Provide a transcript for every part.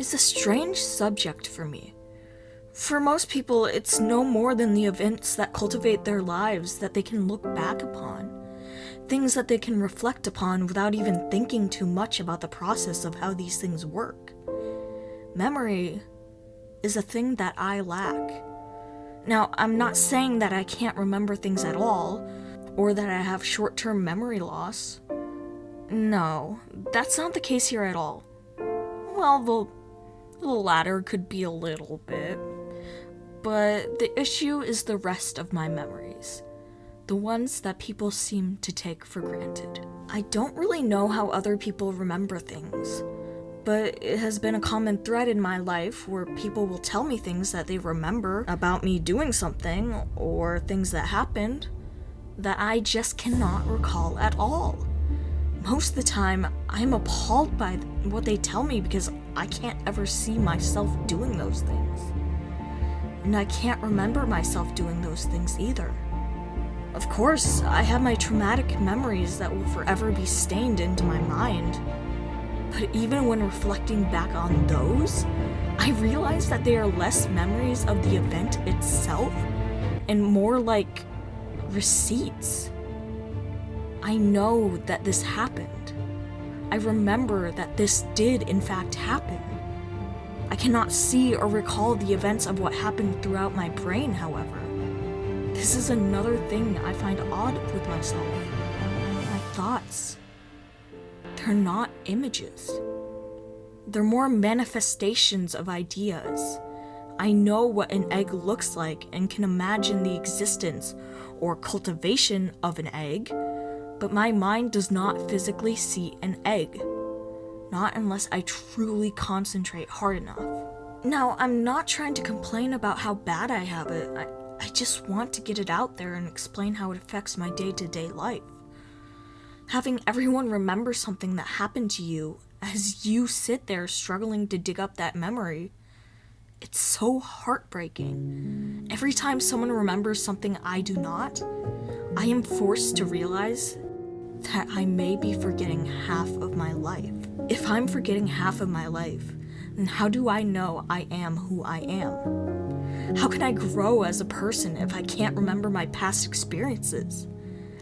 is a strange subject for me. For most people, it's no more than the events that cultivate their lives that they can look back upon. Things that they can reflect upon without even thinking too much about the process of how these things work. Memory is a thing that I lack. Now, I'm not saying that I can't remember things at all, or that I have short-term memory loss. No, that's not the case here at all. Well, the latter could be a little bit. But the issue is the rest of my memories. The ones that people seem to take for granted. I don't really know how other people remember things, but it has been a common thread in my life where people will tell me things that they remember about me doing something, or things that happened, that I just cannot recall at all. Most of the time, I'm appalled by what they tell me because I can't ever see myself doing those things. And I can't remember myself doing those things either. Of course, I have my traumatic memories that will forever be stained into my mind. But even when reflecting back on those, I realize that they are less memories of the event itself and more like receipts. I know that this happened. I remember that this did in fact happen. I cannot see or recall the events of what happened throughout my brain, however. This is another thing I find odd with myself. My thoughts. They're not images. They're more manifestations of ideas. I know what an egg looks like and can imagine the existence or cultivation of an egg, but my mind does not physically see an egg. Not unless I truly concentrate hard enough. Now, I'm not trying to complain about how bad I have it. I just want to get it out there and explain how it affects my day-to-day life. Having everyone remember something that happened to you as you sit there struggling to dig up that memory, it's so heartbreaking. Every time someone remembers something I do not, I am forced to realize that I may be forgetting half of my life. If I'm forgetting half of my life, then how do I know I am who I am? How can I grow as a person if I can't remember my past experiences?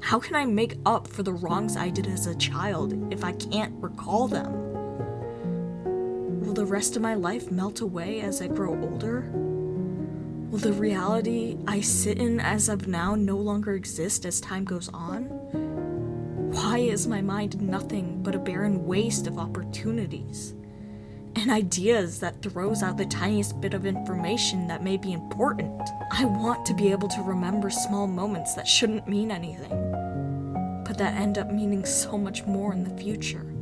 How can I make up for the wrongs I did as a child if I can't recall them? Will the rest of my life melt away as I grow older? Will the reality I sit in as of now no longer exist as time goes on? Why is my mind nothing but a barren waste of opportunities and ideas that throws out the tiniest bit of information that may be important? I want to be able to remember small moments that shouldn't mean anything, but that end up meaning so much more in the future.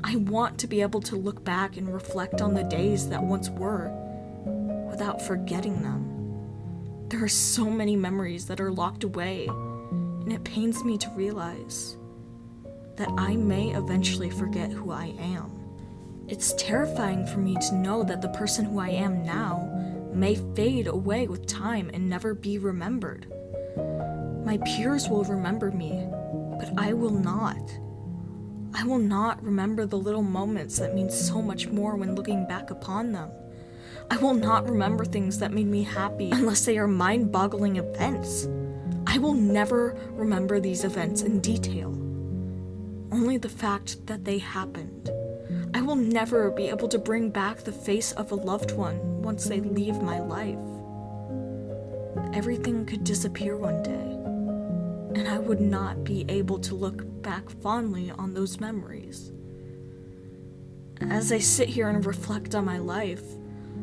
I want to be able to look back and reflect on the days that once were without forgetting them. There are so many memories that are locked away, and it pains me to realize that I may eventually forget who I am. It's terrifying for me to know that the person who I am now may fade away with time and never be remembered. My peers will remember me, but I will not. I will not remember the little moments that mean so much more when looking back upon them. I will not remember things that made me happy unless they are mind-boggling events. I will never remember these events in detail. Only the fact that they happened. I will never be able to bring back the face of a loved one once they leave my life. Everything could disappear one day, and I would not be able to look back fondly on those memories. As I sit here and reflect on my life,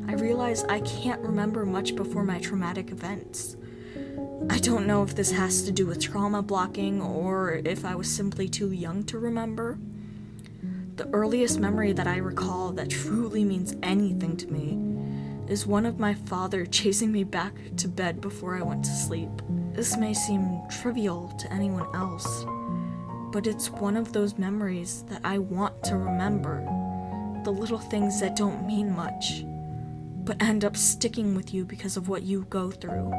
I realize I can't remember much before my traumatic events. I don't know if this has to do with trauma blocking or if I was simply too young to remember. The earliest memory that I recall that truly means anything to me is one of my father chasing me back to bed before I went to sleep. This may seem trivial to anyone else, but it's one of those memories that I want to remember. The little things that don't mean much, but end up sticking with you because of what you go through.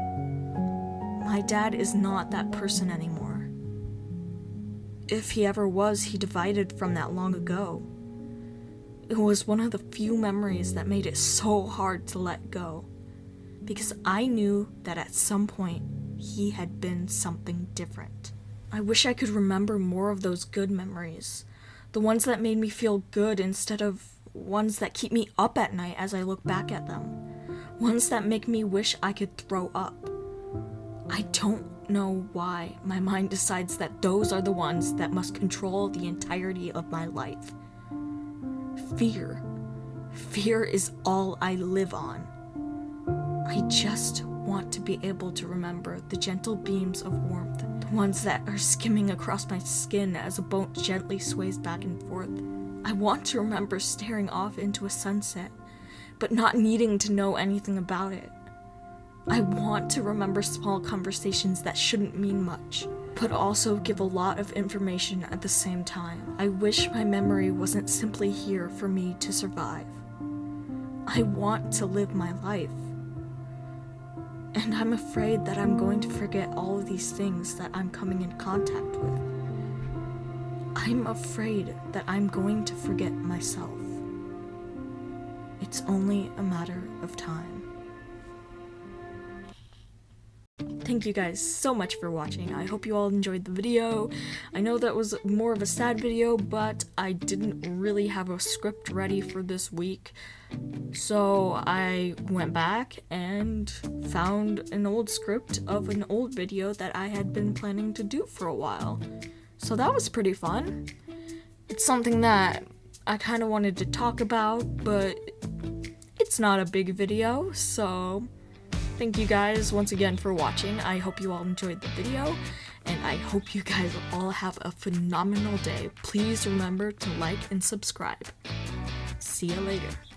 My dad is not that person anymore. If he ever was, he divided from that long ago. It was one of the few memories that made it so hard to let go, because I knew that at some point he had been something different. I wish I could remember more of those good memories, the ones that made me feel good instead of ones that keep me up at night as I look back at them, ones that make me wish I could throw up. I don't know why my mind decides that those are the ones that must control the entirety of my life. Fear. Fear is all I live on. I just want to be able to remember the gentle beams of warmth, the ones that are skimming across my skin as a boat gently sways back and forth. I want to remember staring off into a sunset, but not needing to know anything about it. I want to remember small conversations that shouldn't mean much, but also give a lot of information at the same time. I wish my memory wasn't simply here for me to survive. I want to live my life. And I'm afraid that I'm going to forget all of these things that I'm coming in contact with. I'm afraid that I'm going to forget myself. It's only a matter of time. Thank you guys so much for watching. I hope you all enjoyed the video. I know that was more of a sad video, but I didn't really have a script ready for this week. So I went back and found an old script of an old video that I had been planning to do for a while. So that was pretty fun. It's something that I kind of wanted to talk about, but it's not a big video, so thank you guys once again for watching. I hope you all enjoyed the video, and I hope you guys all have a phenomenal day. Please remember to like and subscribe. See you later.